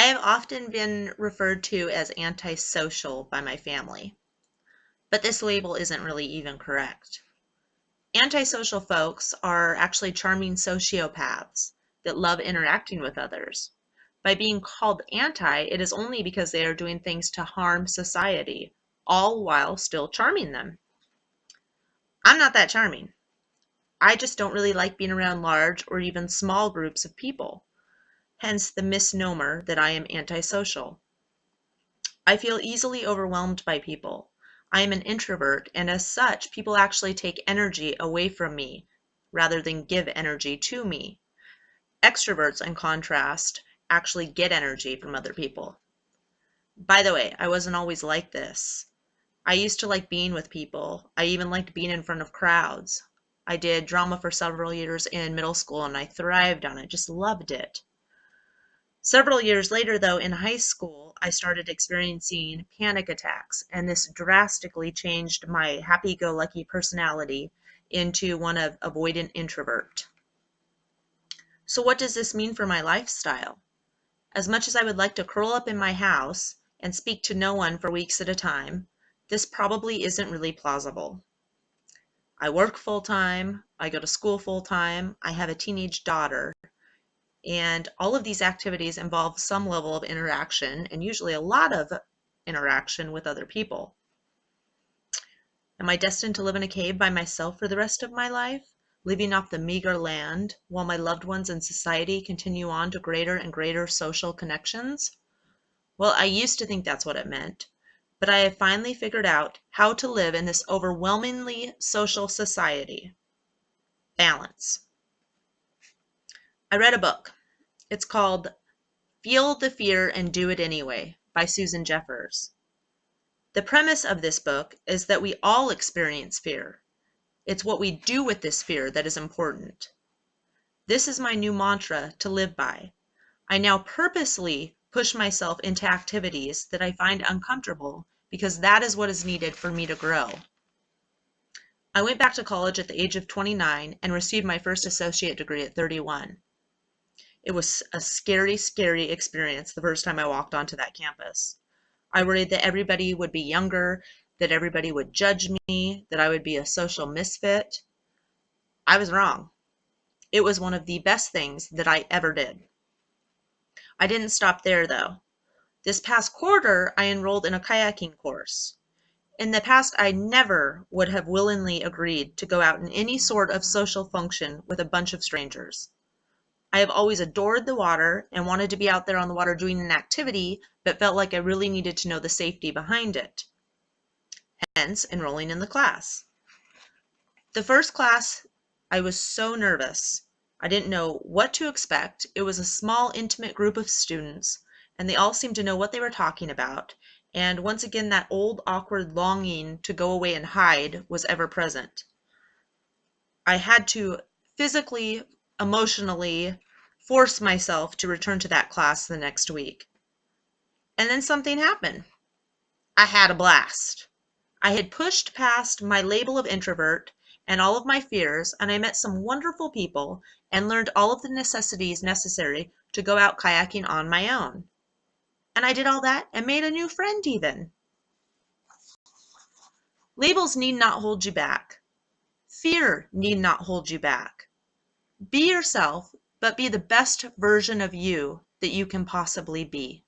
I have often been referred to as antisocial by my family, but this label isn't really even correct. Antisocial folks are actually charming sociopaths that love interacting with others. By being called anti, it is only because they are doing things to harm society, all while still charming them. I'm not that charming. I just don't really like being around large or even small groups of people, hence the misnomer that I am antisocial. I feel easily overwhelmed by people. I am an introvert, and as such, people actually take energy away from me rather than give energy to me. Extroverts, in contrast, actually get energy from other people. By the way, I wasn't always like this. I used to like being with people. I even liked being in front of crowds. I did drama for several years in middle school and I thrived on it, just loved it. Several years later, though, in high school, I started experiencing panic attacks, and this drastically changed my happy-go-lucky personality into one of avoidant introvert. So what does this mean for my lifestyle? As much as I would like to curl up in my house and speak to no one for weeks at a time, this probably isn't really plausible. I work full-time, I go to school full-time, I have a teenage daughter, and all of these activities involve some level of interaction and usually a lot of interaction with other people. Am I destined to live in a cave by myself for the rest of my life, living off the meager land while my loved ones in society continue on to greater and greater social connections? Well, I used to think that's what it meant, but I have finally figured out how to live in this overwhelmingly social society. Balance. I read a book. It's called Feel the Fear and Do It Anyway by Susan Jeffers. The premise of this book is that we all experience fear. It's what we do with this fear that is important. This is my new mantra to live by. I now purposely push myself into activities that I find uncomfortable because that is what is needed for me to grow. I went back to college at the age of 29 and received my first associate degree at 31. It was a scary, scary experience the first time I walked onto that campus. I worried that everybody would be younger, that everybody would judge me, that I would be a social misfit. I was wrong. It was one of the best things that I ever did. I didn't stop there though. This past quarter, I enrolled in a kayaking course. In the past, I never would have willingly agreed to go out in any sort of social function with a bunch of strangers. I have always adored the water and wanted to be out there on the water doing an activity, but felt like I really needed to know the safety behind it. Hence, enrolling in the class. The first class, I was so nervous. I didn't know what to expect. It was a small, intimate group of students, and they all seemed to know what they were talking about. And once again, that old, awkward longing to go away and hide was ever present. I had to physically, emotionally force myself to return to that class the next week. And then something happened. I had a blast. I had pushed past my label of introvert and all of my fears, and I met some wonderful people and learned all of the necessities necessary to go out kayaking on my own. And I did all that and made a new friend even. Labels need not hold you back. Fear need not hold you back. Be yourself, but be the best version of you that you can possibly be.